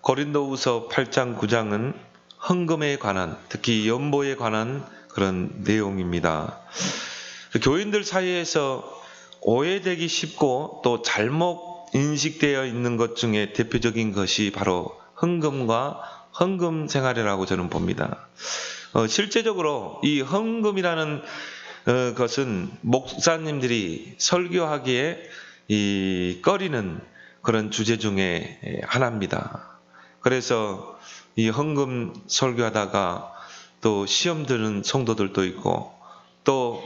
고린도후서 8장 9장은 헌금에 관한, 특히 연보에 관한 그런 내용입니다. 교인들 사이에서 오해되기 쉽고 또 잘못 인식되어 있는 것 중에 대표적인 것이 바로 헌금과 헌금 생활이라고 저는 봅니다. 실제적으로 이 헌금이라는 것은 목사님들이 설교하기에 꺼리는 그런 주제 중에 하나입니다. 그래서 이 헌금 설교하다가 또 시험 드는 성도들도 있고 또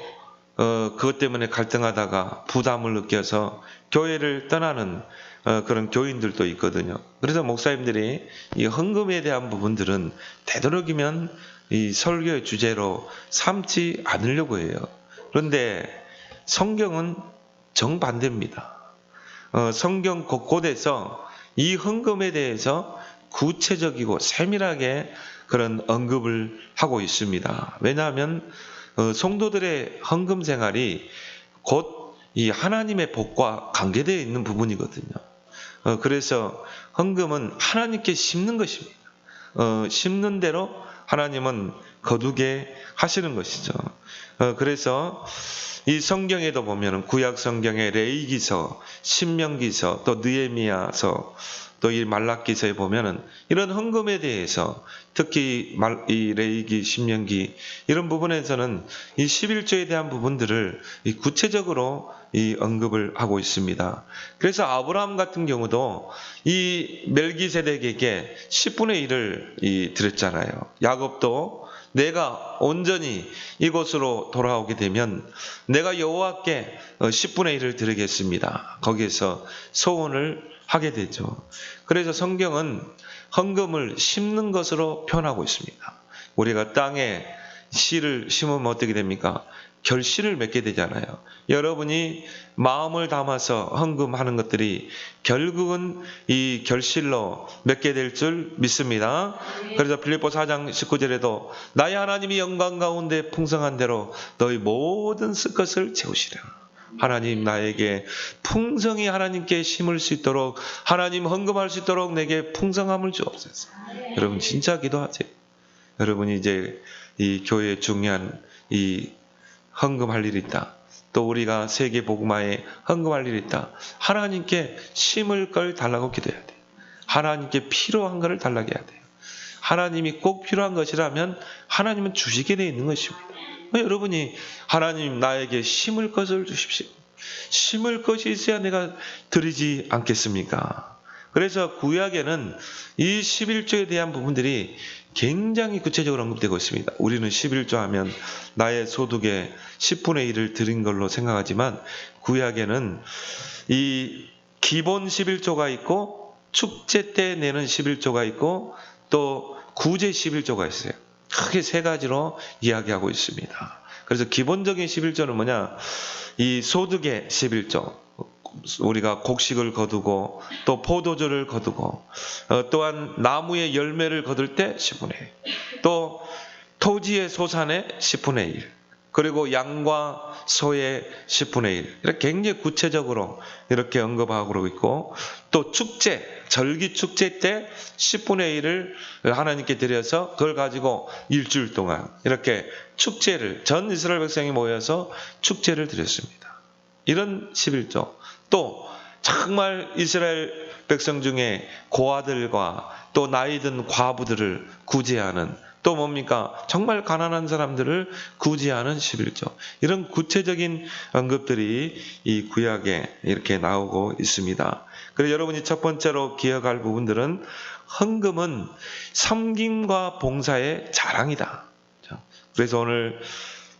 그것 때문에 갈등하다가 부담을 느껴서 교회를 떠나는 그런 교인들도 있거든요. 그래서 목사님들이 이 헌금에 대한 부분들은 되도록이면 이 설교의 주제로 삼지 않으려고 해요. 그런데 성경은 정반대입니다. 성경 곳곳에서 이 헌금에 대해서 구체적이고 세밀하게 그런 언급을 하고 있습니다. 왜냐하면 성도들의 헌금 생활이 곧 이 하나님의 복과 관계되어 있는 부분이거든요. 그래서 헌금은 하나님께 심는 것입니다. 심는 대로 하나님은 거두게 하시는 것이죠. 그래서 이 성경에도 보면은 구약 성경의 레위기서, 신명기서, 또 느헤미야서, 또 이 말라기서에 보면은 이런 헌금에 대해서 특히 이 레위기, 신명기 이런 부분에서는 이 11조에 대한 부분들을 구체적으로 이 언급을 하고 있습니다. 그래서 아브라함 같은 경우도 이 멜기세덱에게 10분의 1을 드렸잖아요. 야곱도 내가 온전히 이곳으로 돌아오게 되면 내가 여호와께 10분의 1을 드리겠습니다. 거기에서 소원을 하게 되죠. 그래서 성경은 헌금을 심는 것으로 표현하고 있습니다. 우리가 땅에 씨를 심으면 어떻게 됩니까? 결실을 맺게 되잖아요. 여러분이 마음을 담아서 헌금하는 것들이 결국은 이 결실로 맺게 될 줄 믿습니다. 그래서 빌립보 4장 19절에도 나의 하나님이 영광 가운데 풍성한 대로 너희 모든 쓸 것을 채우시려. 하나님 나에게 풍성히 하나님께 심을 수 있도록 하나님 헌금할 수 있도록 내게 풍성함을 주옵소서. 여러분 진짜 기도하세요. 여러분이 이제 이 교회에 중요한 이 헌금할 일이 있다. 또 우리가 세계 복음화에 헌금할 일이 있다. 하나님께 심을 걸 달라고 기도해야 돼요. 하나님께 필요한 것을 달라고 해야 돼요. 하나님이 꼭 필요한 것이라면 하나님은 주시게 되어 있는 것입니다. 여러분이 하나님 나에게 심을 것을 주십시오. 심을 것이 있어야 내가 드리지 않겠습니까? 그래서 구약에는 이 11조에 대한 부분들이 굉장히 구체적으로 언급되고 있습니다. 우리는 11조 하면 나의 소득의 10분의 1을 드린 걸로 생각하지만 구약에는 이 기본 11조가 있고 축제 때 내는 11조가 있고 또 구제 11조가 있어요. 크게 세 가지로 이야기하고 있습니다. 그래서 기본적인 11조는 뭐냐? 이 소득의 11조. 우리가 곡식을 거두고 또 포도주를 거두고 또한 나무의 열매를 거둘 때 10분의 1. 또 토지의 소산의 10분의 1. 그리고 양과 소의 10분의 1. 이렇게 굉장히 구체적으로 이렇게 언급하고 있고 또 축제, 절기 축제 때 10분의 1을 하나님께 드려서 그걸 가지고 일주일 동안 이렇게 축제를 전 이스라엘 백성이 모여서 축제를 드렸습니다. 이런 11조. 또 정말 이스라엘 백성 중에 고아들과 또 나이든 과부들을 구제하는 또 뭡니까? 정말 가난한 사람들을 구제하는 11조. 이런 구체적인 언급들이 이 구약에 이렇게 나오고 있습니다. 그래서 여러분이 첫 번째로 기억할 부분들은 헌금은 섬김과 봉사의 자랑이다. 그래서 오늘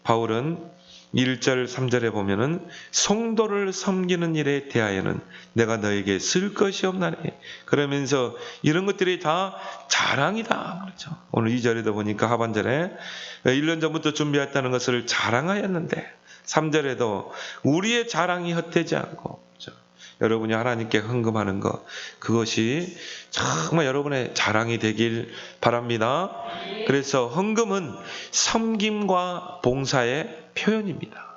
바울은 1절, 3절에 보면은 성도를 섬기는 일에 대하여는 내가 너에게 쓸 것이 없나니 그러면서 이런 것들이 다 자랑이다. 그렇죠. 오늘 2절에도 보니까 하반절에 1년 전부터 준비했다는 것을 자랑하였는데 3절에도 우리의 자랑이 헛되지 않고 그렇죠. 여러분이 하나님께 헌금하는 것 그것이 정말 여러분의 자랑이 되길 바랍니다. 그래서 헌금은 섬김과 봉사의 표현입니다.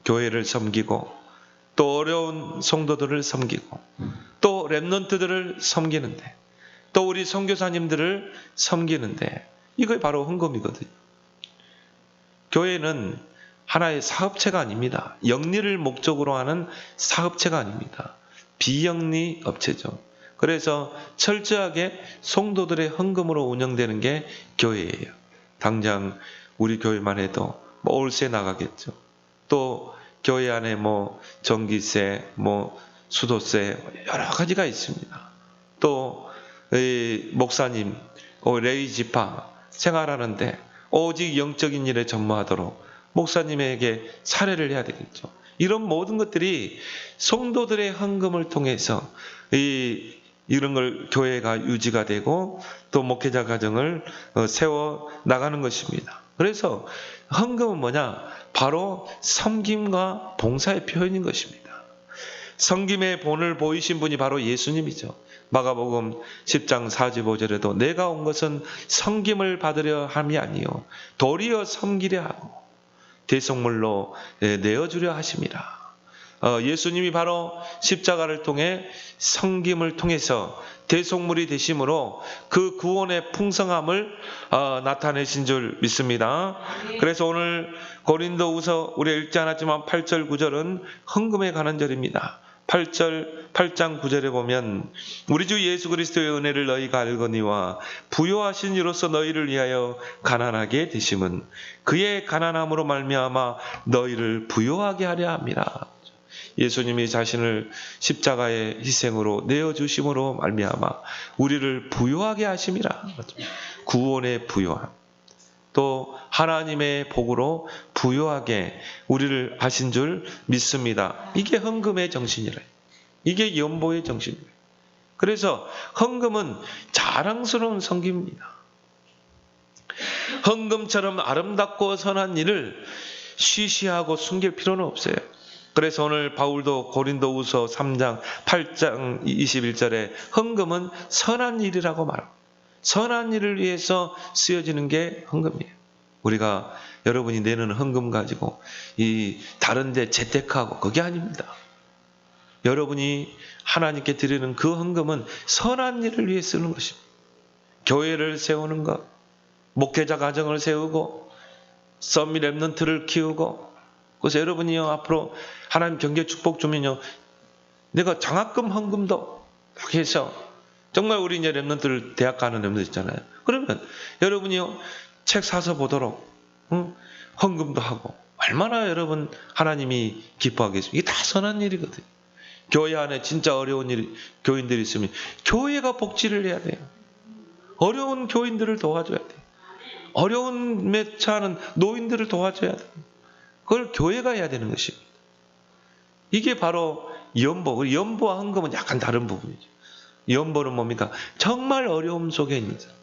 교회를 섬기고 또 어려운 성도들을 섬기고 또 렘넌트들을 섬기는데 또 우리 선교사님들을 섬기는데 이게 바로 헌금이거든요. 교회는 하나의 사업체가 아닙니다. 영리를 목적으로 하는 사업체가 아닙니다. 비영리 업체죠. 그래서 철저하게 성도들의 헌금으로 운영되는 게 교회예요. 당장 우리 교회만 해도 월세 나가겠죠. 또 교회 안에 전기세, 수도세 여러 가지가 있습니다. 또 목사님, 레이 지파 생활하는데 오직 영적인 일에 전무하도록 목사님에게 사례를 해야 되겠죠. 이런 모든 것들이 성도들의 헌금을 통해서 이런 걸 교회가 유지가 되고 또 목회자 가정을 세워 나가는 것입니다. 그래서 헌금은 뭐냐? 바로 섬김과 봉사의 표현인 것입니다. 섬김의 본을 보이신 분이 바로 예수님이죠. 마가복음 10장 45절에도 내가 온 것은 섬김을 받으려 함이 아니요 도리어 섬기려 하고 대속물로 내어주려 하심이라. 예수님이 바로 십자가를 통해 섬김을 통해서 대속물이 되심으로 그 구원의 풍성함을 나타내신 줄 믿습니다. 그래서 오늘 고린도후서 우리 읽지 않았지만 8절 9절은 헌금에 관한 절입니다. 8장 9절에 보면 우리 주 예수 그리스도의 은혜를 너희가 알거니와 부요하신 이로써 너희를 위하여 가난하게 되심은 그의 가난함으로 말미암아 너희를 부요하게 하려 함이라. 예수님이 자신을 십자가의 희생으로 내어주심으로 말미암아 우리를 부요하게 하심이라. 구원의 부요함. 또 하나님의 복으로 부요하게 우리를 하신 줄 믿습니다. 이게 헌금의 정신이래요. 이게 연보의 정신이래요. 그래서 헌금은 자랑스러운 섬김입니다. 헌금처럼 아름답고 선한 일을 쉬쉬하고 숨길 필요는 없어요. 그래서 오늘 바울도 고린도후서 3장 8장 21절에 헌금은 선한 일이라고 말합니다. 선한 일을 위해서 쓰여지는 게 헌금이에요. 우리가 여러분이 내는 헌금 가지고 다른 데 재테크하고 그게 아닙니다. 여러분이 하나님께 드리는 그 헌금은 선한 일을 위해 쓰는 것입니다. 교회를 세우는 것, 목회자 가정을 세우고 썸미 랩넌트를 키우고 그래서 여러분이요 앞으로 하나님 경제 축복 주면요 내가 장학금 헌금도 막 해서 정말 우리 이제 랩런트들 대학 가는 랩런트 있잖아요. 그러면 여러분이요 책 사서 보도록 헌금도 하고 얼마나 여러분 하나님이 기뻐하겠습니까? 이게 다 선한 일이거든요. 교회 안에 진짜 어려운 교인들이 있으면 교회가 복지를 해야 돼요. 어려운 교인들을 도와줘야 돼요. 어려움에 처하는 노인들을 도와줘야 돼요. 그걸 교회가 해야 되는 것입니다. 이게 바로 연보. 연보와 헌금은 약간 다른 부분이죠. 연보는 뭡니까? 정말 어려움 속에 있는 사람.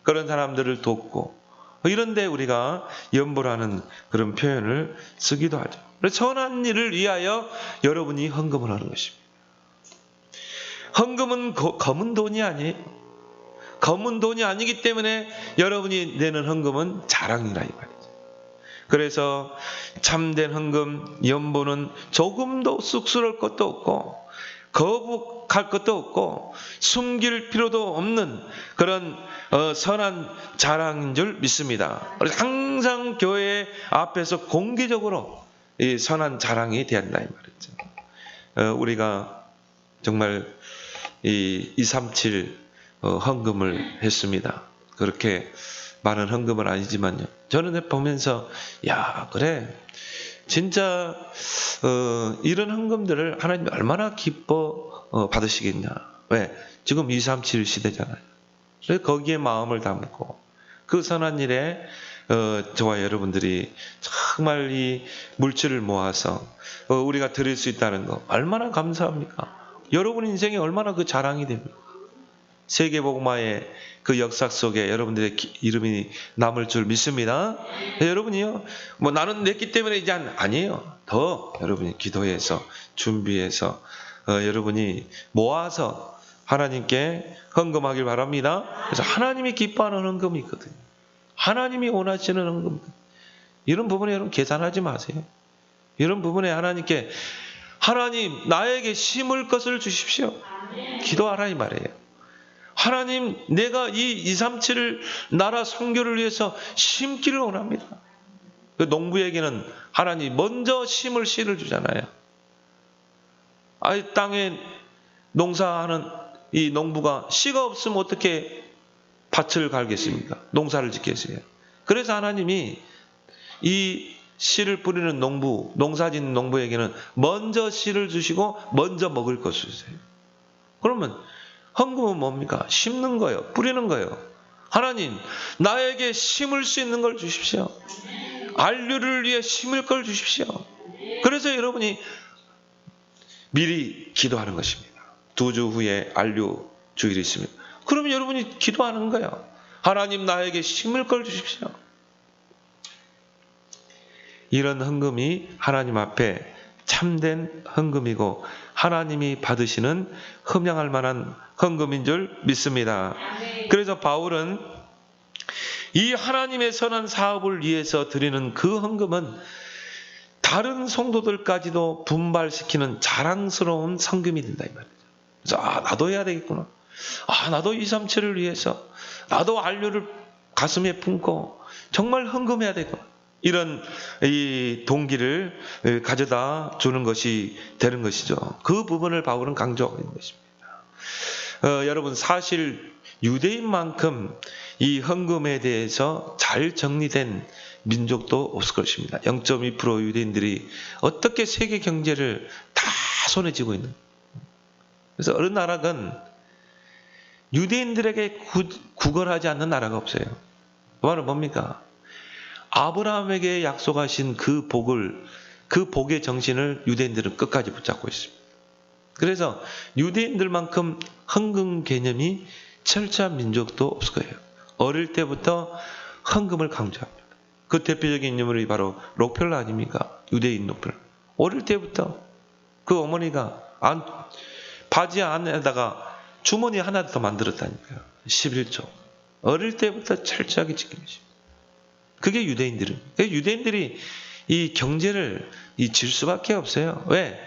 그런 사람들을 돕고 이런데 우리가 연보라는 그런 표현을 쓰기도 하죠. 그래서 선한 일을 위하여 여러분이 헌금을 하는 것입니다. 헌금은 검은 돈이 아니에요. 검은 돈이 아니기 때문에 여러분이 내는 헌금은 자랑이라 이 말이죠. 그래서 참된 헌금, 연보는 조금도 쑥스러울 것도 없고 거북할 것도 없고 숨길 필요도 없는 그런 선한 자랑인 줄 믿습니다. 그래서 항상 교회 앞에서 공개적으로 이 선한 자랑이 된다 이 말이죠. 우리가 정말 이 237 헌금을 했습니다. 그렇게 많은 헌금은 아니지만요. 저는 보면서 그래 진짜 이런 헌금들을 하나님이 얼마나 기뻐 받으시겠냐. 왜? 지금 237 시대잖아요. 그래서 거기에 마음을 담고 그 선한 일에 저와 여러분들이 정말 이 물질을 모아서 우리가 드릴 수 있다는 거 얼마나 감사합니까? 여러분 인생에 얼마나 그 자랑이 됩니까? 세계복음화의 그 역사 속에 여러분들의 이름이 남을 줄 믿습니다. 여러분이요, 나는 냈기 때문에 이제 아니에요. 더 여러분이 기도해서 준비해서 여러분이 모아서 하나님께 헌금하길 바랍니다. 그래서 하나님이 기뻐하는 헌금이 있거든요. 하나님이 원하시는 헌금. 이런 부분에 여러분 계산하지 마세요. 이런 부분에 하나님께 하나님 나에게 심을 것을 주십시오. 기도하라 이 말이에요. 하나님, 내가 이 237 나라 선교를 위해서 심기를 원합니다. 그 농부에게는 하나님 먼저 심을 씨를 주잖아요. 아이 땅에 농사하는 이 농부가 씨가 없으면 어떻게 밭을 갈겠습니까? 농사를 짓겠어요. 그래서 하나님이 이 씨를 뿌리는 농부, 농사짓는 농부에게는 먼저 씨를 주시고 먼저 먹을 것을 주세요. 그러면 헌금은 뭡니까? 심는 거예요. 뿌리는 거예요. 하나님, 나에게 심을 수 있는 걸 주십시오. 안류를 위해 심을 걸 주십시오. 그래서 여러분이 미리 기도하는 것입니다. 2주 후에 안류 주일이 있습니다. 그러면 여러분이 기도하는 거예요. 하나님, 나에게 심을 걸 주십시오. 이런 헌금이 하나님 앞에 참된 헌금이고 하나님이 받으시는 흠양할 만한 헌금인 줄 믿습니다. 그래서 바울은 이 하나님의 선한 사업을 위해서 드리는 그 헌금은 다른 성도들까지도 분발시키는 자랑스러운 성금이 된다 이 말이죠. 그래서 나도 해야 되겠구나. 나도 237을 위해서 나도 안류를 가슴에 품고 정말 헌금해야 되겠구나. 이런 이 동기를 가져다 주는 것이 되는 것이죠. 그 부분을 바울은 강조하고 있는 것입니다. 여러분, 사실 유대인만큼 이 헌금에 대해서 잘 정리된 민족도 없을 것입니다. 0.2% 유대인들이 어떻게 세계 경제를 다 손에 쥐고 있는. 그래서 어느 나라건 유대인들에게 구걸하지 않는 나라가 없어요. 그 말은 뭡니까? 아브라함에게 약속하신 그 복의 정신을 유대인들은 끝까지 붙잡고 있습니다. 그래서 유대인들만큼 헌금 개념이 철저한 민족도 없을 거예요. 어릴 때부터 헌금을 강조합니다. 그 대표적인 인물이 바로 록펠러 아닙니까? 유대인 록펠러. 어릴 때부터 그 어머니가 바지 안에다가 주머니 하나 더 만들었다니까요. 11조. 어릴 때부터 철저하게 지키는 것입니다. 그게 유대인들은. 유대인들이 이 경제를 질 수밖에 없어요. 왜?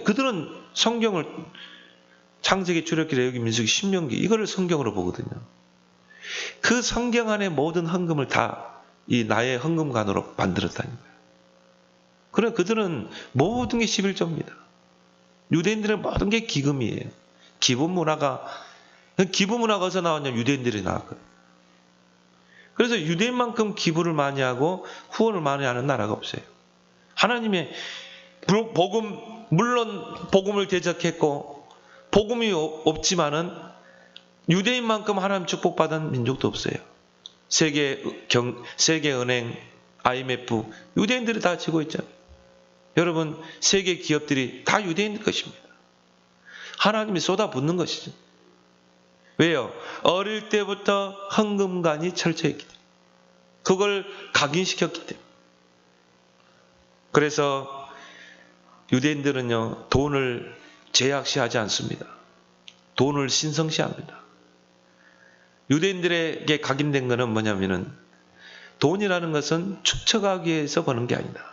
그들은 성경을 창세기, 출애굽기, 레위기, 민수기, 신명기 이거를 성경으로 보거든요. 그 성경 안에 모든 헌금을 다 이 나의 헌금관으로 만들었다니까요. 그래 그들은 모든 게 11조입니다. 유대인들은 모든 게 기금이에요. 기부 문화가 어디서 나왔냐면 유대인들이 나왔거든요. 그래서 유대인만큼 기부를 많이 하고 후원을 많이 하는 나라가 없어요. 하나님의 복음, 물론 복음을 대적했고 복음이 없지만은 유대인만큼 하나님 축복받은 민족도 없어요. 세계은행, IMF 유대인들이 다 지고 있죠. 여러분, 세계 기업들이 다 유대인들 것입니다. 하나님이 쏟아붓는 것이죠. 왜요? 어릴 때부터 헌금관이 철저했기 때문에. 그걸 각인시켰기 때문에. 그래서 유대인들은요, 돈을 제약시하지 않습니다. 돈을 신성시합니다. 유대인들에게 각인된 것은 뭐냐면은 돈이라는 것은 축적하기 위해서 버는 게 아니다.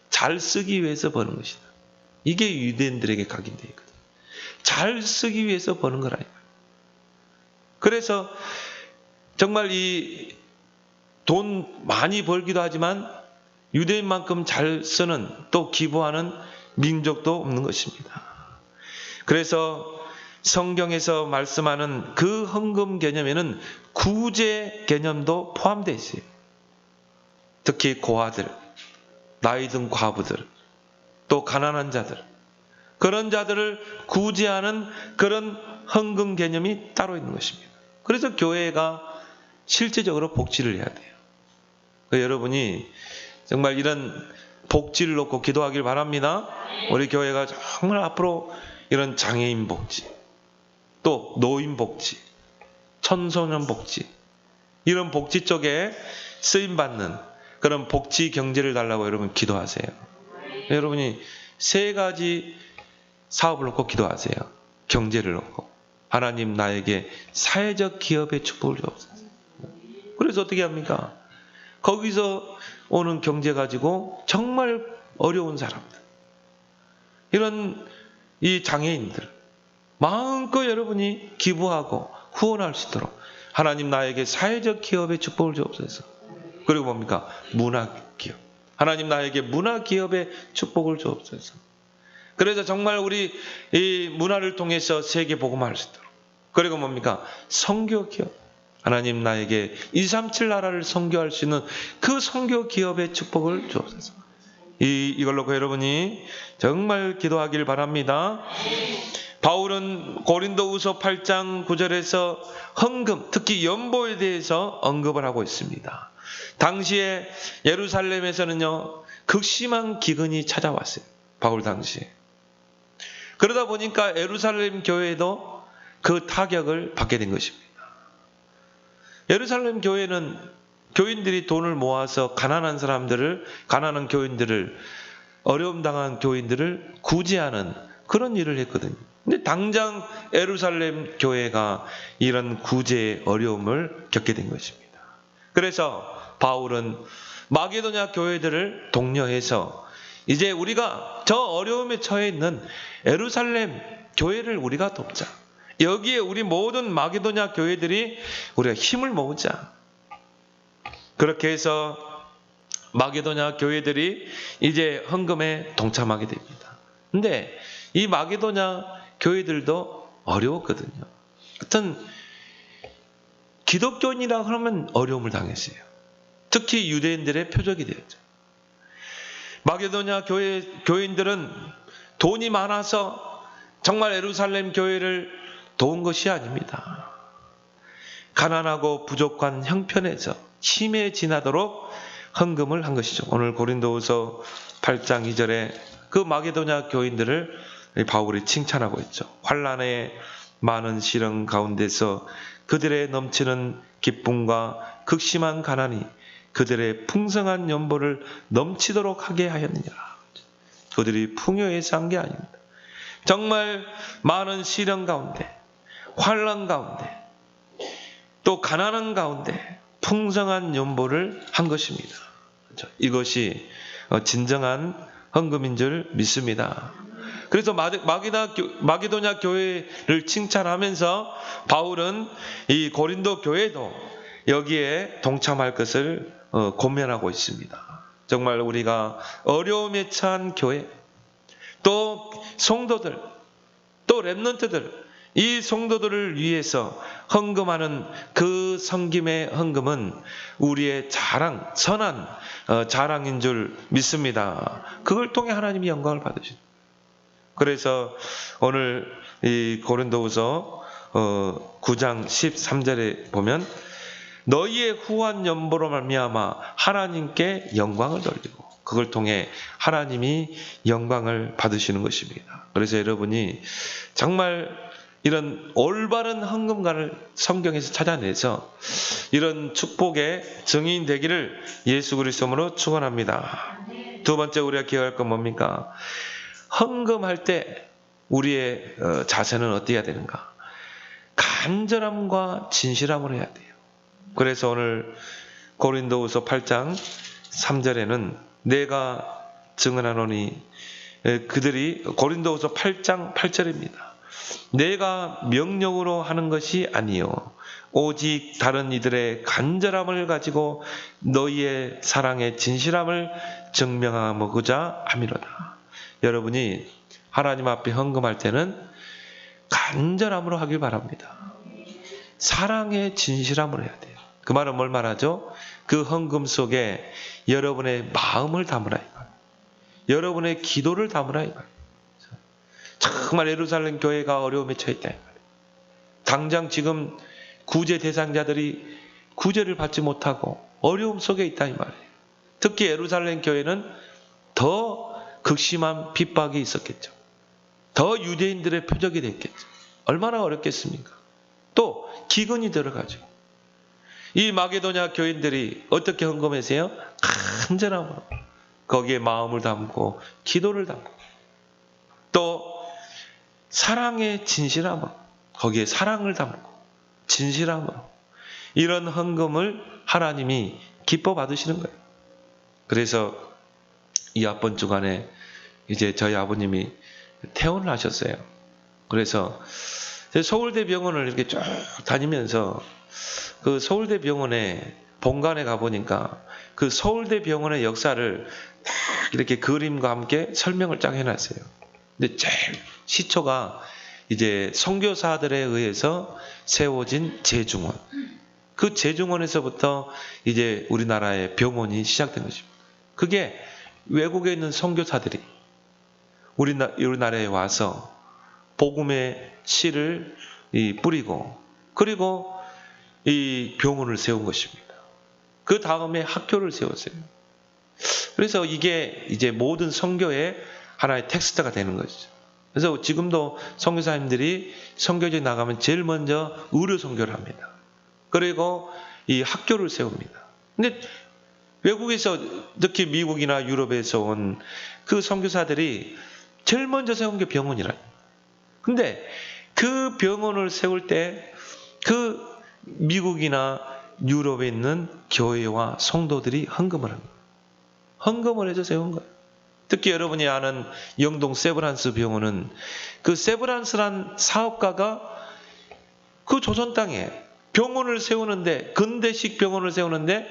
잘 쓰기 위해서 버는 것이다. 이게 유대인들에게 각인되어 있거든요. 잘 쓰기 위해서 버는 거라니까요. 그래서 정말 이 돈 많이 벌기도 하지만 유대인만큼 잘 쓰는 또 기부하는 민족도 없는 것입니다. 그래서 성경에서 말씀하는 그 헌금 개념에는 구제 개념도 포함되어 있어요. 특히 고아들, 나이 든 과부들, 또 가난한 자들, 그런 자들을 구제하는 그런 헌금 개념이 따로 있는 것입니다. 그래서 교회가 실제적으로 복지를 해야 돼요. 여러분이 정말 이런 복지를 놓고 기도하길 바랍니다. 우리 교회가 정말 앞으로 이런 장애인 복지, 또 노인 복지, 청소년 복지, 이런 복지 쪽에 쓰임받는 그런 복지 경제를 달라고 여러분 기도하세요. 여러분이 3가지 사업을 놓고 기도하세요. 경제를 놓고. 하나님 나에게 사회적 기업의 축복을 주옵소서. 그래서 어떻게 합니까? 거기서 오는 경제 가지고 정말 어려운 사람들, 이런 이 장애인들, 마음껏 여러분이 기부하고 후원할 수 있도록 하나님 나에게 사회적 기업의 축복을 주옵소서. 그리고 뭡니까? 문화기업. 하나님 나에게 문화기업의 축복을 주옵소서. 그래서 정말 우리 이 문화를 통해서 세계 복음화할 수 있도록. 그리고 뭡니까? 선교기업. 하나님 나에게 237 나라를 선교할 수 있는 그 선교기업의 축복을 주옵소서. 이걸로 여러분이 정말 기도하길 바랍니다. 바울은 고린도후서 8장 9절에서 헌금, 특히 연보에 대해서 언급을 하고 있습니다. 당시에 예루살렘에서는요, 극심한 기근이 찾아왔어요. 바울 당시에. 그러다 보니까 예루살렘 교회도 그 타격을 받게 된 것입니다. 예루살렘 교회는 교인들이 돈을 모아서 가난한 교인들을, 어려움 당한 교인들을 구제하는 그런 일을 했거든요. 근데 당장 예루살렘 교회가 이런 구제의 어려움을 겪게 된 것입니다. 그래서 바울은 마게도냐 교회들을 독려해서 이제 우리가 저 어려움에 처해 있는 예루살렘 교회를 우리가 돕자. 여기에 우리 모든 마게도냐 교회들이 우리가 힘을 모으자. 그렇게 해서 마게도냐 교회들이 이제 헌금에 동참하게 됩니다. 근데 이 마게도냐 교회들도 어려웠거든요. 하여튼 기독교인이라 그러면 어려움을 당했어요. 특히 유대인들의 표적이 되었죠. 마게도냐 교인들은 돈이 많아서 정말 예루살렘 교회를 도운 것이 아닙니다. 가난하고 부족한 형편에서 힘에 지나도록 헌금을 한 것이죠. 오늘 고린도후서 8장 2절에 그 마게도냐 교인들을 바울이 칭찬하고 있죠. 환난의 많은 시련 가운데서 그들의 넘치는 기쁨과 극심한 가난이 그들의 풍성한 연보를 넘치도록 하게 하였느니라. 그들이 풍요해서 한 게 아닙니다. 정말 많은 시련 가운데, 환난 가운데, 또 가난한 가운데 풍성한 연보를 한 것입니다. 이것이 진정한 헌금인 줄 믿습니다. 그래서 마게도냐 교회를 칭찬하면서 바울은 이 고린도 교회도 여기에 동참할 것을 권면하고 있습니다. 정말 우리가 어려움에 처한 교회, 또 성도들, 또 렘넌트들, 이 성도들을 위해서 헌금하는 그 섬김의 헌금은 우리의 자랑, 선한 자랑인 줄 믿습니다. 그걸 통해 하나님이 영광을 받으십니다. 그래서 오늘 이 고린도후서 9장 13절에 보면 너희의 후한 연보로 말미암아 하나님께 영광을 돌리고 그걸 통해 하나님이 영광을 받으시는 것입니다. 그래서 여러분이 정말 이런 올바른 헌금관을 성경에서 찾아내서 이런 축복의 증인 되기를 예수 그리스도로 축원합니다. 두 번째 우리가 기억할 건 뭡니까? 헌금할 때 우리의 자세는 어떻게 해야 되는가? 간절함과 진실함으로 해야 돼요. 그래서 오늘 고린도후서 8장 3절에는 내가 증언하노니 그들이 고린도후서 8장 8절입니다. 내가 명령으로 하는 것이 아니요 오직 다른 이들의 간절함을 가지고 너희의 사랑의 진실함을 증명하고자 함이로다. 여러분이 하나님 앞에 헌금할 때는 간절함으로 하길 바랍니다. 사랑의 진실함으로 해야 돼요. 그 말은 뭘 말하죠? 그 헌금 속에 여러분의 마음을 담으라 이 말. 여러분의 기도를 담으라 이 말. 정말 예루살렘 교회가 어려움에 처했다 이 말. 당장 지금 구제 대상자들이 구제를 받지 못하고 어려움 속에 있다 이 말이에요. 특히 예루살렘 교회는 더 극심한 핍박이 있었겠죠. 더 유대인들의 표적이 됐겠죠. 얼마나 어렵겠습니까? 또 기근이 들어가죠. 이 마게도냐 교인들이 어떻게 헌금하세요? 간절함으로 거기에 마음을 담고 기도를 담고 또 사랑의 진실함으로 거기에 사랑을 담고 진실함으로 이런 헌금을 하나님이 기뻐 받으시는 거예요. 그래서 이 앞번 주간에 이제 저희 아버님이 퇴원을 하셨어요. 그래서 서울대병원을 이렇게 쭉 다니면서 그 서울대병원의 본관에 가보니까 그 서울대병원의 역사를 딱 이렇게 그림과 함께 설명을 쫙 해놨어요. 근데 제일 시초가 이제 선교사들에 의해서 세워진 제중원. 그 제중원에서부터 이제 우리나라의 병원이 시작된 것입니다. 그게 외국에 있는 선교사들이 우리나라에 와서 복음의 씨를 뿌리고 그리고 이 병원을 세운 것입니다. 그 다음에 학교를 세웠어요. 그래서 이게 이제 모든 선교의 하나의 텍스트가 되는 것이죠. 그래서 지금도 선교사님들이 선교지에 나가면 제일 먼저 의료 선교를 합니다. 그리고 이 학교를 세웁니다. 근데 외국에서 특히 미국이나 유럽에서 온 그 선교사들이 제일 먼저 세운 게 병원이라. 근데 그 병원을 세울 때 그 미국이나 유럽에 있는 교회와 성도들이 헌금을 합니다. 헌금을 해서 세운 거예요. 특히 여러분이 아는 영동 세브란스 병원은 그 세브란스란 사업가가 그 조선 땅에 병원을 세우는데 근대식 병원을 세우는데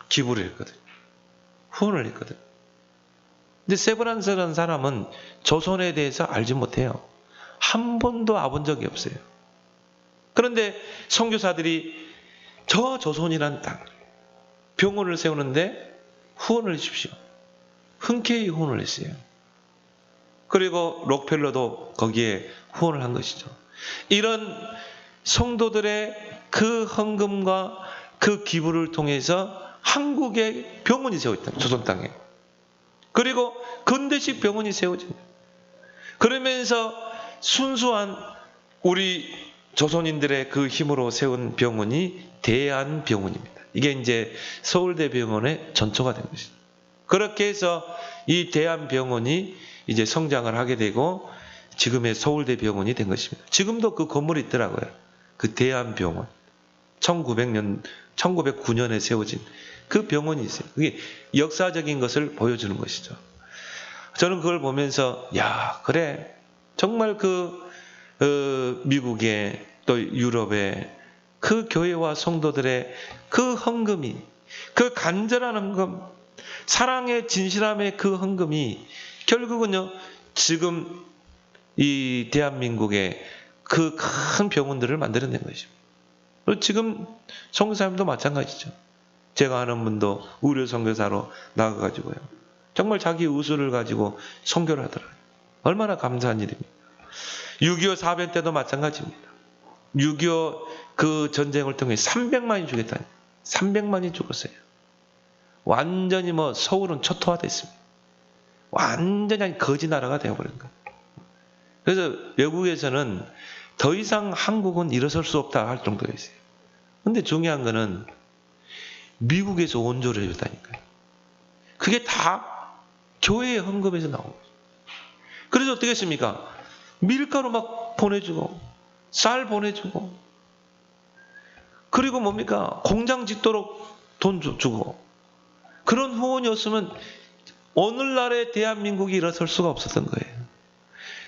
기부를 했거든요. 후원을 했거든요. 근데 세브란스라는 사람은 조선에 대해서 알지 못해요. 한 번도 와본 적이 없어요. 그런데 선교사들이 저 조선이란 땅 병원을 세우는데 후원을 해주십시오. 흔쾌히 후원을 했어요. 그리고 록펠러도 거기에 후원을 한 것이죠. 이런 성도들의 그 헌금과 그 기부를 통해서 한국의 병원이 세워졌다. 조선 땅에. 그리고 근대식 병원이 세워집니다. 그러면서 순수한 우리 조선인들의 그 힘으로 세운 병원이 대한병원입니다. 이게 이제 서울대병원의 전초가 된 것이죠. 그렇게 해서 이 대한병원이 이제 성장을 하게 되고 지금의 서울대병원이 된 것입니다. 지금도 그 건물이 있더라고요. 그 대한병원. 1909년에 세워진 그 병원이 있어요. 그게 역사적인 것을 보여주는 것이죠. 저는 그걸 보면서 야, 그래. 정말 미국의 또 유럽의 그 교회와 성도들의 그 헌금이, 그 간절한 헌금, 사랑의 진실함의 그 헌금이 결국은요, 지금 이 대한민국의 그 큰 병원들을 만들어낸 것입니다. 그리고 지금 선교사님도 마찬가지죠. 제가 아는 분도 의료 선교사로 나가가지고요. 정말 자기 의술을 가지고 선교를 하더라고요. 얼마나 감사한 일입니까? 6.25 사변 때도 마찬가지입니다. 6.25 그 전쟁을 통해 300만이 죽였다니. 300만이 죽었어요. 완전히 서울은 초토화됐습니다. 완전히 거지 나라가 되어버린 거예요. 그래서 외국에서는 더 이상 한국은 일어설 수 없다 할 정도였어요. 근데 중요한 거는 미국에서 원조를 해줬다니까요. 그게 다 교회의 헌금에서 나온 거예요. 그래서 어떻게 했습니까? 밀가루 막 보내주고 쌀 보내주고 그리고 뭡니까? 공장 짓도록 돈 주고 그런 후원이었으면 오늘날의 대한민국이 일어설 수가 없었던 거예요.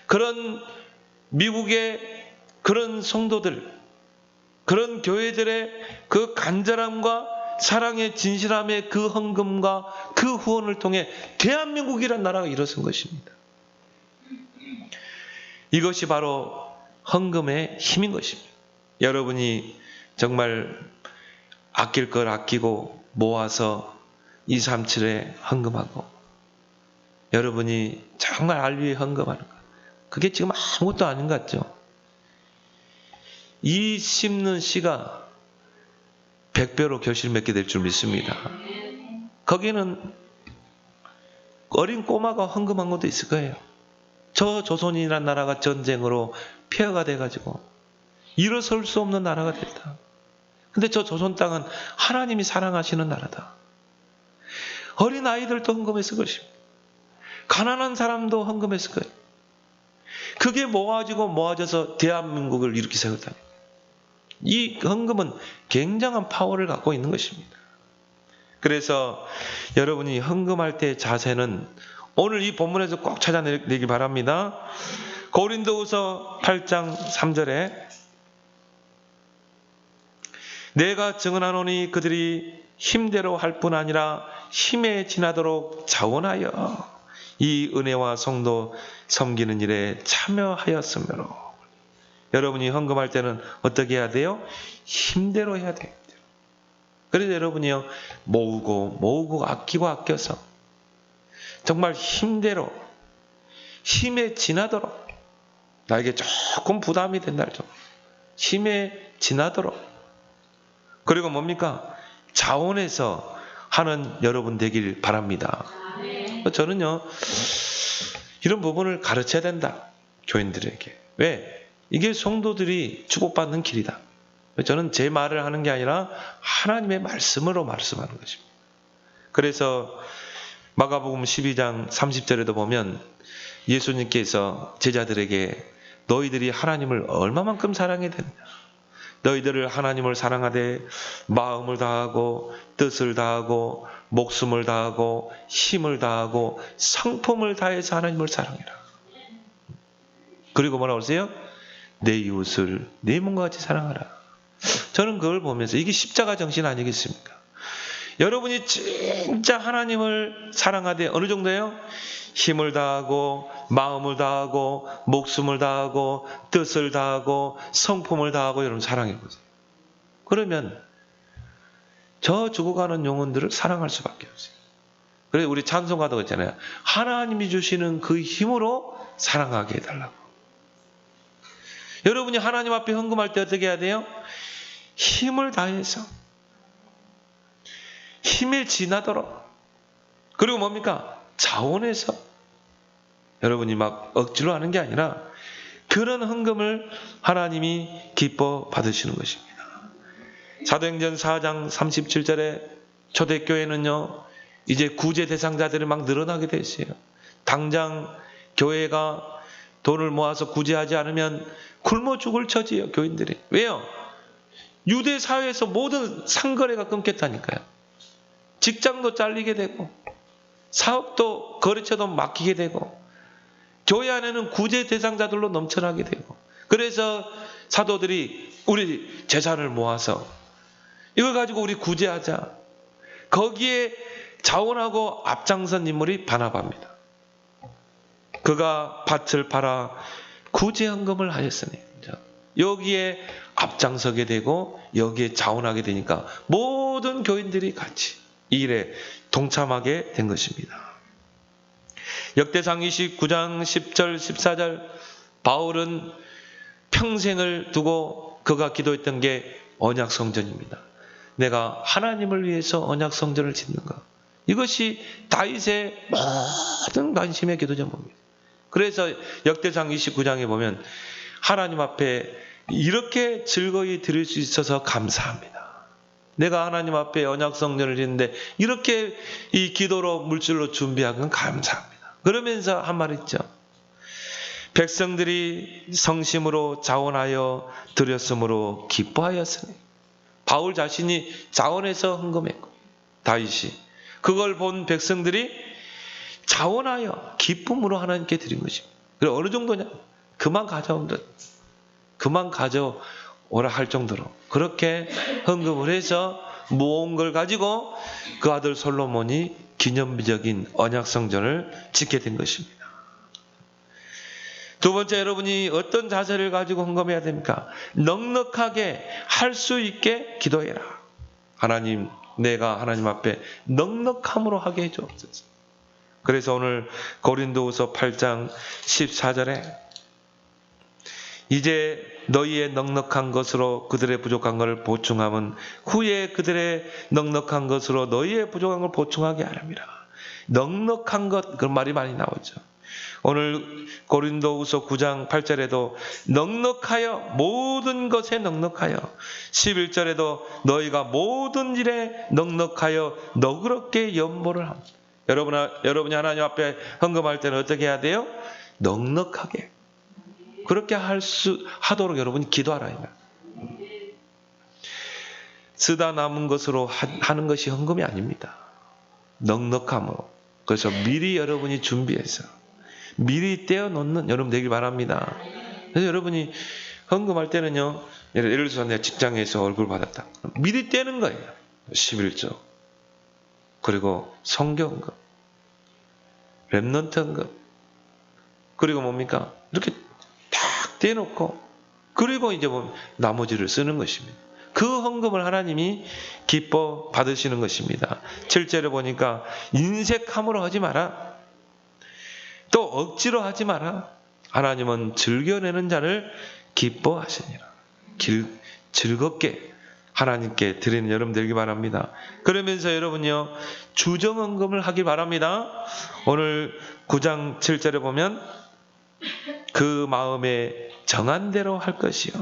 그런 미국의 그런 성도들, 그런 교회들의 그 간절함과 사랑의 진실함의 그 헌금과 그 후원을 통해 대한민국이란 나라가 일어선 것입니다. 이것이 바로 헌금의 힘인 것입니다. 여러분이 정말 아낄 걸 아끼고 모아서 237에 헌금하고 여러분이 정말 알위에 헌금하는 것. 그게 지금 아무것도 아닌 것 같죠? 이 심는 씨가 100배로 결실 맺게 될 줄 믿습니다. 거기는 어린 꼬마가 헌금한 것도 있을 거예요. 저 조선이라는 나라가 전쟁으로 폐허가 돼가지고 일어설 수 없는 나라가 됐다. 근데 저 조선 땅은 하나님이 사랑하시는 나라다. 어린 아이들도 헌금했을 것입니다. 가난한 사람도 헌금했을 거예요. 그게 모아져서 대한민국을 이렇게 세웠다. 이 헌금은 굉장한 파워를 갖고 있는 것입니다. 그래서 여러분이 헌금할 때 자세는 오늘 이 본문에서 꼭 찾아내기 바랍니다. 고린도후서 8장 3절에 내가 증언하노니 그들이 힘대로 할 뿐 아니라 힘에 지나도록 자원하여 이 은혜와 성도 섬기는 일에 참여하였으므로. 여러분이 헌금할 때는 어떻게 해야 돼요? 힘대로 해야 돼요. 그래서 여러분이요, 모으고 아껴서 정말 힘대로, 힘에 지나도록, 나에게 조금 부담이 된다 좀 힘에 지나도록. 그리고 뭡니까? 자원해서 하는 여러분 되길 바랍니다. 저는요, 이런 부분을 가르쳐야 된다, 교인들에게. 왜? 이게 성도들이 축복받는 길이다. 저는 제 말을 하는 게 아니라 하나님의 말씀으로 말씀하는 것입니다. 그래서 마가복음 12장 30절에도 보면 예수님께서 제자들에게 너희들이 하나님을 얼마만큼 사랑해야 되느냐. 너희들을 하나님을 사랑하되 마음을 다하고 뜻을 다하고 목숨을 다하고 힘을 다하고 성품을 다해서 하나님을 사랑해라. 그리고 뭐라고 하세요? 내 이웃을 내 몸과 같이 사랑하라. 저는 그걸 보면서 이게 십자가 정신 아니겠습니까? 여러분이 진짜 하나님을 사랑하되 어느 정도예요? 힘을 다하고 마음을 다하고 목숨을 다하고 뜻을 다하고 성품을 다하고 여러분 사랑해보세요. 그러면 저 죽어가는 영혼들을 사랑할 수밖에 없어요. 그래서 우리 찬송가도 있잖아요. 하나님이 주시는 그 힘으로 사랑하게 해달라고. 여러분이 하나님 앞에 헌금할 때 어떻게 해야 돼요? 힘을 다해서 힘에 지나도록. 그리고 뭡니까? 자원해서. 여러분이 막 억지로 하는 게 아니라 그런 헌금을 하나님이 기뻐 받으시는 것입니다. 사도행전 4장 37절에 초대교회는요, 이제 구제 대상자들이 막 늘어나게 됐어요. 당장 교회가 돈을 모아서 구제하지 않으면 굶어 죽을 처지예요, 교인들이. 왜요? 유대 사회에서 모든 상거래가 끊겼다니까요. 직장도 잘리게 되고 사업도 거래처도 막히게 되고 교회 안에는 구제 대상자들로 넘쳐나게 되고, 그래서 사도들이 우리 재산을 모아서 이걸 가지고 우리 구제하자. 거기에 자원하고 앞장선 인물이 바나바입니다. 그가 밭을 팔아 구제 헌금을 하였으니 여기에 앞장서게 되고 여기에 자원하게 되니까 모든 교인들이 같이 이 일에 동참하게 된 것입니다. 역대상 29장 10절 14절 바울은 평생을 두고 그가 기도했던 게 언약성전입니다. 내가 하나님을 위해서 언약성전을 짓는가. 이것이 다윗의 모든 관심의 기도 제목입니다. 그래서 역대상 29장에 보면 하나님 앞에 이렇게 즐거이 드릴 수 있어서 감사합니다. 내가 하나님 앞에 언약성전을 짓는데 이렇게 이 기도로 물질로 준비한 건 감사합니다. 그러면서 한 말 있죠. 백성들이 성심으로 자원하여 드렸으므로 기뻐하였으니. 바울 자신이 자원해서 헌금했고 다윗이 그걸 본 백성들이 자원하여 기쁨으로 하나님께 드린 것입니다. 그리고 어느 정도냐? 그만 가져오라 할 정도로 그렇게 헌금을 해서 모은 걸 가지고 그 아들 솔로몬이 기념비적인 언약성전을 짓게 된 것입니다. 두 번째, 여러분이 어떤 자세를 가지고 헌금해야 됩니까? 넉넉하게 할 수 있게 기도해라. 하나님, 내가 하나님 앞에 넉넉함으로 하게 해주옵소서. 그래서 오늘 고린도후서 8장 14절에 이제 너희의 넉넉한 것으로 그들의 부족한 것을 보충함은 후에 그들의 넉넉한 것으로 너희의 부족한 것을 보충하게 하렵니다. 넉넉한 것, 그런 말이 많이 나오죠. 오늘 고린도후서 9장 8절에도 넉넉하여 모든 것에 넉넉하여 11절에도 너희가 모든 일에 넉넉하여 너그럽게 연보를 합니다. 여러분이 하나님 앞에 헌금할 때는 어떻게 해야 돼요? 넉넉하게. 그렇게 하도록 여러분이 기도하라. 쓰다 남은 것으로 하는 것이 헌금이 아닙니다. 넉넉함으로. 그래서 미리 여러분이 준비해서 미리 떼어놓는 여러분 되길 바랍니다. 그래서 여러분이 헌금할 때는요, 예를 들어서 내가 직장에서 월급을 받았다. 미리 떼는 거예요. 11조. 그리고 성교 헌금, 렘넌트 헌금, 그리고 뭡니까? 이렇게 딱 떼놓고, 그리고 이제 뭐 나머지를 쓰는 것입니다. 그 헌금을 하나님이 기뻐 받으시는 것입니다. 7절에 보니까 인색함으로 하지 마라. 또 억지로 하지 마라. 하나님은 즐겨내는 자를 기뻐하시니라. 즐겁게 하나님께 드리는 여러분 되기 바랍니다. 그러면서 여러분요, 주정헌금을 하길 바랍니다. 오늘 9장 7절에 보면 그 마음에 정한 대로 할 것이요.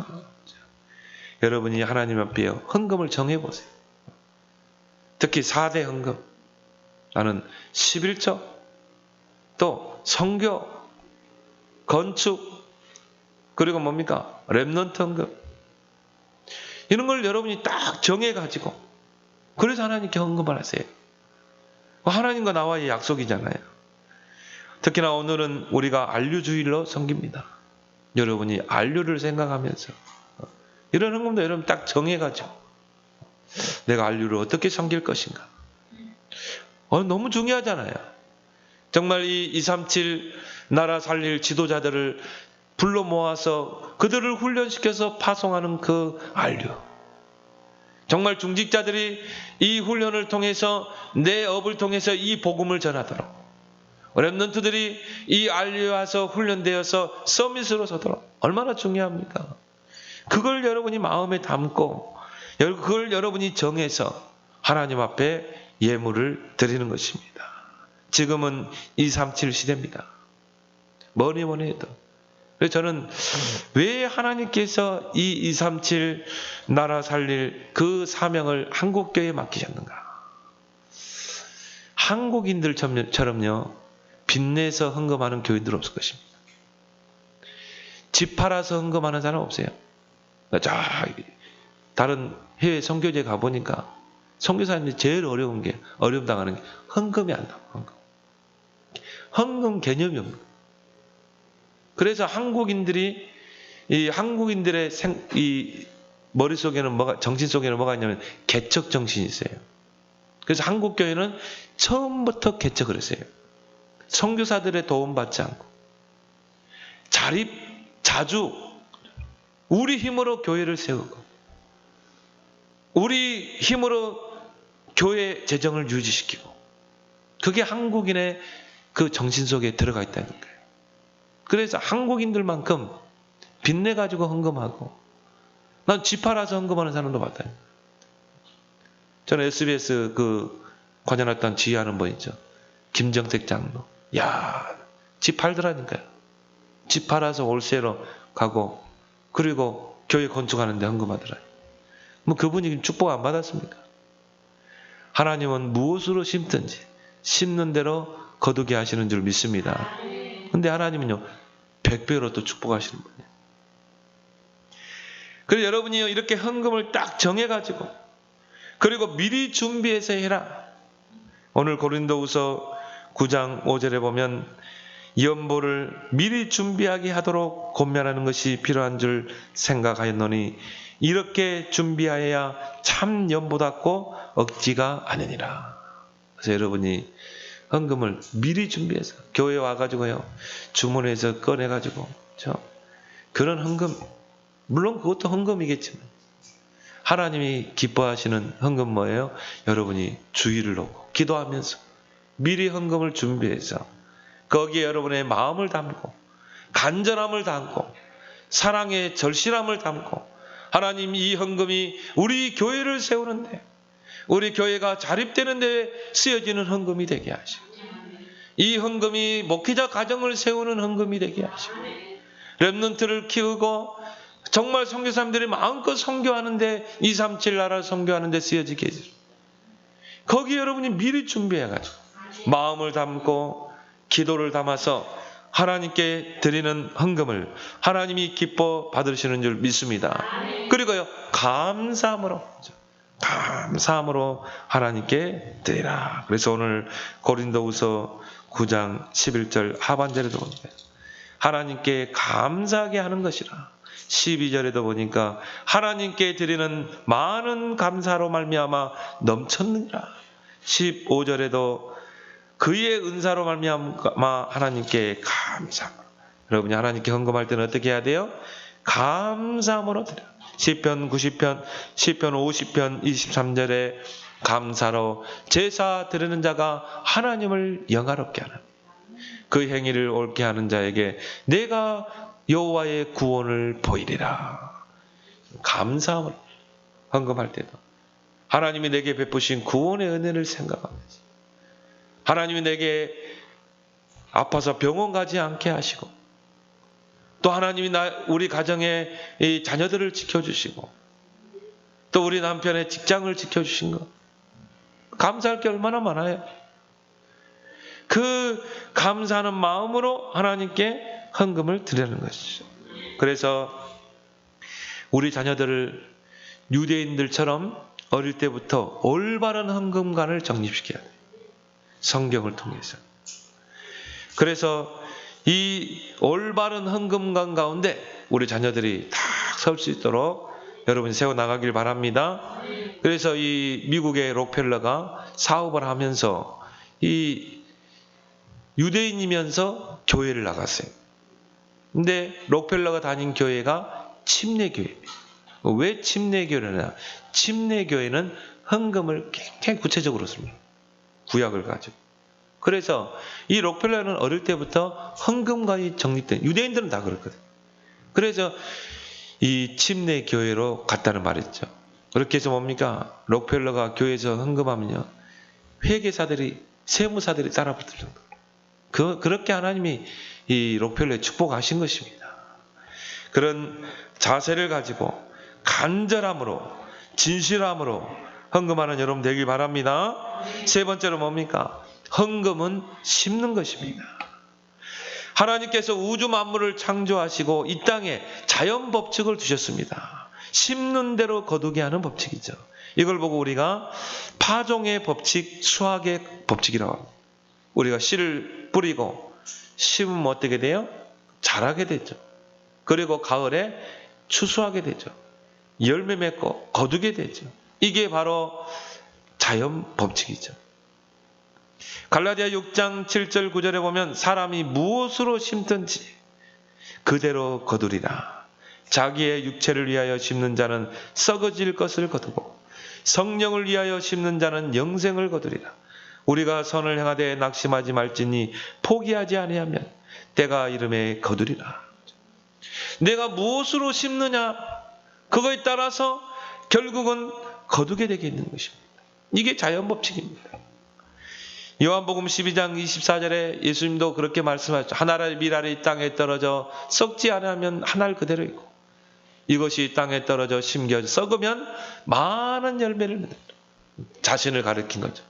여러분이 하나님 앞에 헌금을 정해보세요. 특히 4대 헌금, 나는 11조, 또 성교, 건축, 그리고 뭡니까? 렘넌트 헌금. 이런 걸 여러분이 딱 정해가지고, 그래서 하나님께 헌금을 하세요. 하나님과 나와의 약속이잖아요. 특히나 오늘은 우리가 안류주일로 섬깁니다. 여러분이 안류를 생각하면서 이런 헌금도 여러분 딱 정해가지고 내가 안류를 어떻게 섬길 것인가. 너무 중요하잖아요. 정말 이 237 나라 살릴 지도자들을 불러 모아서 그들을 훈련시켜서 파송하는 그 안류. 정말 중직자들이 이 훈련을 통해서 내 업을 통해서 이 복음을 전하도록, 렘넌트들이 이 안류에 와서 훈련되어서 서밋으로 서도록 얼마나 중요합니까? 그걸 여러분이 마음에 담고 그걸 여러분이 정해서 하나님 앞에 예물을 드리는 것입니다. 지금은 237 시대입니다. 뭐니 해도. 그래서 저는 왜 하나님께서 이 237 나라 살릴 그 사명을 한국교회에 맡기셨는가? 한국인들처럼요, 빚내서 헌금하는 교인들 없을 것입니다. 집 팔아서 헌금하는 사람 없어요. 다른 해외 선교제 가보니까 선교사님들이 제일 어려운 게, 어려움 당하는 게 헌금이 안 나와. 헌금 개념이 없는 거예요. 그래서 한국인들이, 이 한국인들의 이 머릿속에는 정신 속에는 뭐가 있냐면 개척 정신이 있어요. 그래서 한국교회는 처음부터 개척을 했어요. 선교사들의 도움 받지 않고. 자주 우리 힘으로 교회를 세우고, 우리 힘으로 교회 재정을 유지시키고, 그게 한국인의 그 정신 속에 들어가 있다는 거예요. 그래서 한국인들만큼 빚내가지고 헌금하고, 난 집 팔아서 헌금하는 사람도 봤다요. 저는 SBS 관여했던 지휘하는 분 있죠. 김정택 장로. 집 팔더라니까요. 집 팔아서 월세로 가고, 그리고 교회 건축하는데 헌금하더라. 그분이 축복 안 받았습니까? 하나님은 무엇으로 심든지 심는 대로 거두게 하시는 줄 믿습니다. 근데 하나님은요, 100배로 또 축복하시는 분이에요. 그래서 여러분이 이렇게 헌금을 딱 정해가지고, 그리고 미리 준비해서 해라. 오늘 고린도후서 9장 5절에 보면 연보를 미리 준비하게 하도록 권면하는 것이 필요한 줄 생각하였노니 이렇게 준비하여야 참 연보답고 억지가 아니니라. 그래서 여러분이 헌금을 미리 준비해서 교회에 와가지고요, 주문해서 꺼내가지고, 그런 헌금, 물론 그것도 헌금이겠지만 하나님이 기뻐하시는 헌금 뭐예요? 여러분이 주의를 놓고 기도하면서 미리 헌금을 준비해서 거기에 여러분의 마음을 담고 간절함을 담고 사랑의 절실함을 담고, 하나님 이 헌금이 우리 교회를 세우는데, 우리 교회가 자립되는 데 쓰여지는 헌금이 되게 하시고, 이 헌금이 목회자 가정을 세우는 헌금이 되게 하시고, 렘넌트를 키우고 정말 선교사님들이 마음껏 선교하는데 237 나라 선교하는데 쓰여지게 해주세요. 거기 여러분이 미리 준비해가지고 마음을 담고 기도를 담아서 하나님께 드리는 헌금을 하나님이 기뻐 받으시는 줄 믿습니다. 그리고요, 감사함으로 하나님께 드리라. 그래서 오늘 고린도후서 9장 11절 하반절에도 봅니다. 하나님께 감사하게 하는 것이라. 12절에도 보니까 하나님께 드리는 많은 감사로 말미암아 넘쳤느니라. 15절에도 그의 은사로 말미암아 하나님께 감사. 여러분이 하나님께 헌금할 때는 어떻게 해야 돼요? 감사함으로 드려. 시편 90편, 시편 50편 23절에 감사로 제사 드리는 자가 하나님을 영화롭게 하는 그 행위를 옳게 하는 자에게 내가 여호와의 구원을 보이리라. 감사함으로 헌금할 때도 하나님이 내게 베푸신 구원의 은혜를 생각하면서 하나님이 내게 아파서 병원 가지 않게 하시고 또 하나님이 우리 가정의 이 자녀들을 지켜주시고 또 우리 남편의 직장을 지켜주신 것 감사할 게 얼마나 많아요. 그 감사하는 마음으로 하나님께 헌금을 드리는 것이죠. 그래서 우리 자녀들을 유대인들처럼 어릴 때부터 올바른 헌금관을 정립시켜야 돼요. 성경을 통해서. 그래서 이 올바른 헌금관 가운데 우리 자녀들이 다 설 수 있도록 여러분이 세워나가길 바랍니다. 그래서 이 미국의 록펠러가 사업을 하면서 이 유대인이면서 교회를 나갔어요. 근데 록펠러가 다닌 교회가 침례교회입니다. 왜 침례교회냐? 침례교회는 헌금을 굉장히 구체적으로 씁니다. 구약을 가지고. 그래서 이 록펠러는 어릴 때부터 헌금관이 정립된 유대인들은 다 그렇거든요. 그래서 이 침례교회로 갔다는 말이죠. 그렇게 해서 뭡니까? 록펠러가 교회에서 헌금하면요. 회계사들이 세무사들이 따라붙을 정도. 그렇게 하나님이 이 록펠러에 축복하신 것입니다. 그런 자세를 가지고 간절함으로 진실함으로 헌금하는 여러분 되길 바랍니다. 세 번째로 뭡니까? 헌금은 심는 것입니다. 하나님께서 우주 만물을 창조하시고 이 땅에 자연 법칙을 주셨습니다. 심는 대로 거두게 하는 법칙이죠. 이걸 보고 우리가 파종의 법칙, 수학의 법칙이라고 합니다. 우리가 씨를 뿌리고 심으면 어떻게 돼요? 자라게 되죠. 그리고 가을에 추수하게 되죠. 열매 맺고 거두게 되죠. 이게 바로 자연 법칙이죠. 갈라디아 6장 7절 9절에 보면 사람이 무엇으로 심든지 그대로 거두리라. 자기의 육체를 위하여 심는 자는 썩어질 것을 거두고 성령을 위하여 심는 자는 영생을 거두리라. 우리가 선을 행하되 낙심하지 말지니 포기하지 아니하면 때가 이름에 거두리라. 내가 무엇으로 심느냐 그거에 따라서 결국은 거두게 되게 있는 것입니다. 이게 자연 법칙입니다. 요한복음 12장 24절에 예수님도 그렇게 말씀하셨죠. 한 알의 밀알이 이 땅에 떨어져 썩지 않으면 한 알 그대로 있고 이것이 땅에 떨어져 심겨 썩으면 많은 열매를 맺는다. 자신을 가리킨 거죠.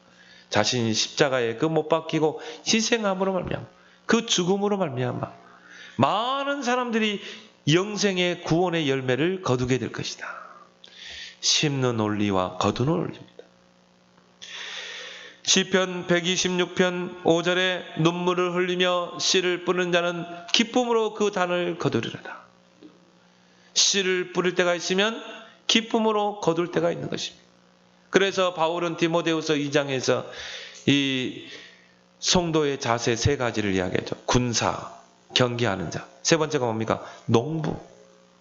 자신이 십자가에 그 못 박히고 희생함으로 말미암아 그 죽음으로 말미암아 많은 사람들이 영생의 구원의 열매를 거두게 될 것이다. 심는 원리와 거두는 원리입니다. 시편 126편 5절에 눈물을 흘리며 씨를 뿌리는 자는 기쁨으로 그 단을 거두리라. 씨를 뿌릴 때가 있으면 기쁨으로 거둘 때가 있는 것입니다. 그래서 바울은 디모데후서 2장에서 이 성도의 자세 세 가지를 이야기하죠. 군사, 경계하는 자. 세 번째가 뭡니까? 농부.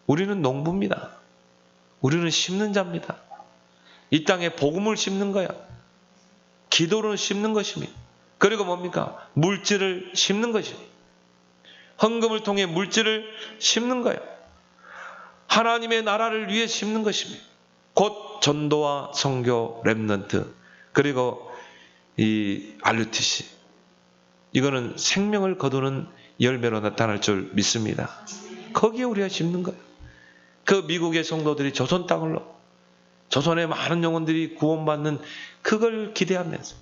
우리는 농부입니다. 우리는 심는 자입니다. 이 땅에 복음을 심는 거야. 기도를 심는 것입니다. 그리고 뭡니까? 물질을 심는 것입니다. 헌금을 통해 물질을 심는 거예요. 하나님의 나라를 위해 심는 것입니다. 곧 전도와 선교, 렘넌트, 그리고 이 RUTC. 이거는 생명을 거두는 열매로 나타날 줄 믿습니다. 거기에 우리가 심는 거예요. 그 미국의 성도들이 조선 땅으로 조선의 많은 영혼들이 구원받는 그걸 기대하면서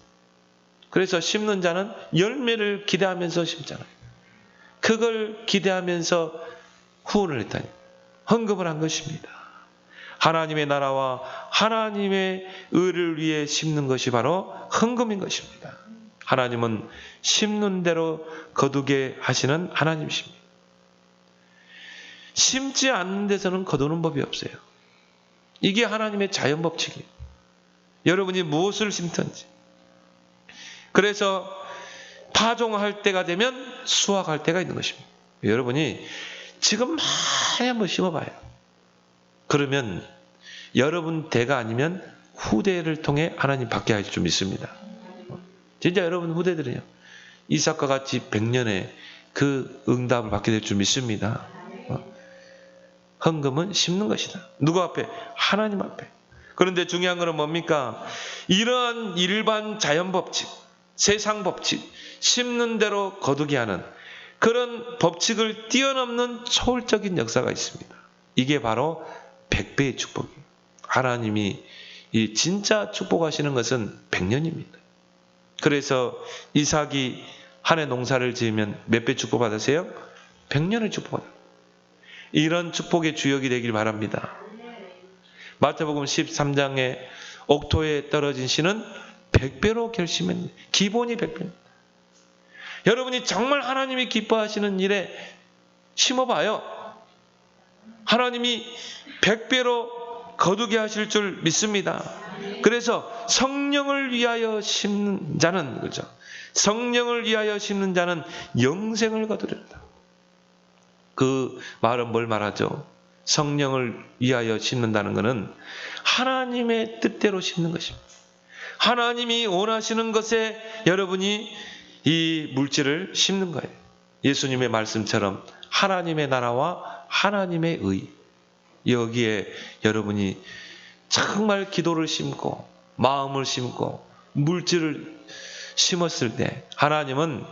그래서 심는 자는 열매를 기대하면서 심잖아요. 그걸 기대하면서 후원을 했다니 헌금을 한 것입니다. 하나님의 나라와 하나님의 의를 위해 심는 것이 바로 헌금인 것입니다. 하나님은 심는 대로 거두게 하시는 하나님이십니다. 심지 않는 데서는 거두는 법이 없어요. 이게 하나님의 자연 법칙이에요. 여러분이 무엇을 심든지. 그래서 파종할 때가 되면 수확할 때가 있는 것입니다. 여러분이 지금 많이 한번 심어봐요. 그러면 여러분 대가 아니면 후대를 통해 하나님 받게 하실 줄 믿습니다. 진짜 여러분 후대들은요, 이삭과 같이 100년에 그 응답을 받게 될 줄 믿습니다. 헌금은 심는 것이다. 누구 앞에? 하나님 앞에. 그런데 중요한 것은 뭡니까? 이러한 일반 자연 법칙, 세상 법칙, 심는 대로 거두게 하는 그런 법칙을 뛰어넘는 초월적인 역사가 있습니다. 이게 바로 100배의 축복이에요. 하나님이 이 진짜 축복하시는 것은 100년입니다. 그래서 이삭이 한 해 농사를 지으면 몇 배 축복받으세요? 100년을 축복받아요. 이런 축복의 주역이 되길 바랍니다. 마태복음 13장에 옥토에 떨어진 씨는 100배로 결심했네. 기본이 100배. 여러분이 정말 하나님이 기뻐하시는 일에 심어봐요. 하나님이 100배로 거두게 하실 줄 믿습니다. 그래서 성령을 위하여 심는 자는, 그죠? 성령을 위하여 심는 자는 영생을 거두리로다. 그 말은 뭘 말하죠? 성령을 위하여 심는다는 것은 하나님의 뜻대로 심는 것입니다. 하나님이 원하시는 것에 여러분이 이 물질을 심는 거예요. 예수님의 말씀처럼 하나님의 나라와 하나님의 의, 여기에 여러분이 정말 기도를 심고 마음을 심고 물질을 심었을 때 하나님은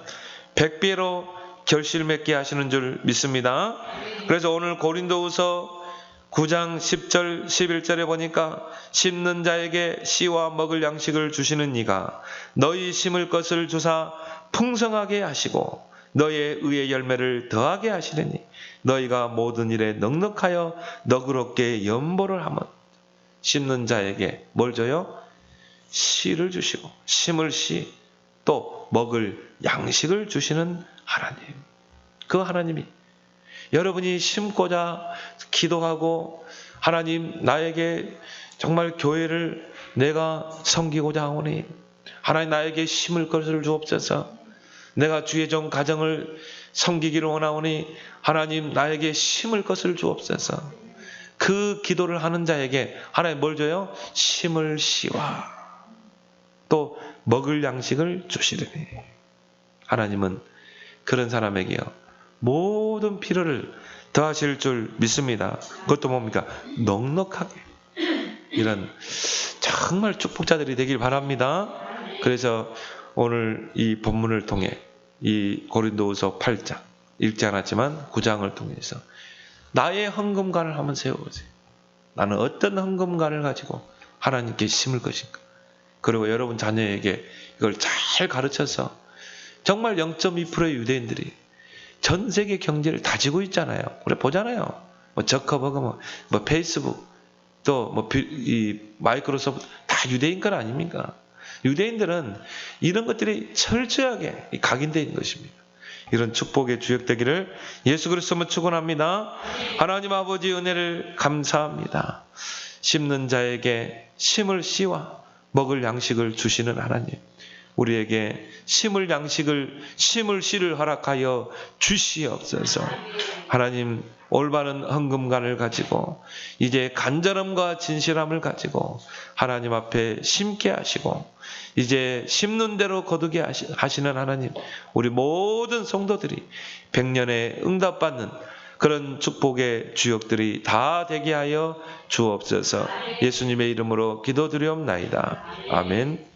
100배로 결실 맺게 하시는 줄 믿습니다. 그래서 오늘 고린도후서 9장 10절 11절에 보니까 심는 자에게 씨와 먹을 양식을 주시는 이가 너희 심을 것을 주사 풍성하게 하시고 너의 의의 열매를 더하게 하시리니 너희가 모든 일에 넉넉하여 너그럽게 연보를 하면. 심는 자에게 뭘 줘요? 씨를 주시고 심을 씨, 또 먹을 양식을 주시는 하나님. 그 하나님이 여러분이 심고자 기도하고 하나님 나에게 정말 교회를 내가 섬기고자 하오니 하나님 나에게 심을 것을 주옵소서. 내가 주의 종 가정을 섬기기를 원하오니 하나님 나에게 심을 것을 주옵소서. 그 기도를 하는 자에게 하나님 뭘 줘요? 심을 씨와 또 먹을 양식을 주시리니. 하나님은 그런 사람에게요 모든 필요를 더하실 줄 믿습니다. 그것도 뭡니까? 넉넉하게. 이런 정말 축복자들이 되길 바랍니다. 그래서 오늘 이 본문을 통해 이 고린도후서 8장 읽지 않았지만 9장을 통해서 나의 헌금관을 한번 세워보세요. 나는 어떤 헌금관을 가지고 하나님께 심을 것인가. 그리고 여러분 자녀에게 이걸 잘 가르쳐서 정말 0.2%의 유대인들이 전 세계 경제를 다지고 있잖아요. 우리 보잖아요. 뭐 저커버그, 뭐 페이스북, 또 뭐 이 마이크로소프트 다 유대인 건 아닙니까? 유대인들은 이런 것들이 철저하게 각인되어 있는 것입니다. 이런 축복의 주역 되기를 예수 그리스도로 축원합니다. 하나님 아버지 은혜를 감사합니다. 심는 자에게 심을 씨와 먹을 양식을 주시는 하나님, 우리에게 심을 양식을, 심을 씨를 허락하여 주시옵소서. 하나님, 올바른 헌금관을 가지고 이제 간절함과 진실함을 가지고 하나님 앞에 심게 하시고 이제 심는 대로 거두게 하시는 하나님, 우리 모든 성도들이 100년에 응답받는 그런 축복의 주역들이 다 되게 하여 주옵소서. 예수님의 이름으로 기도드리옵나이다. 아멘.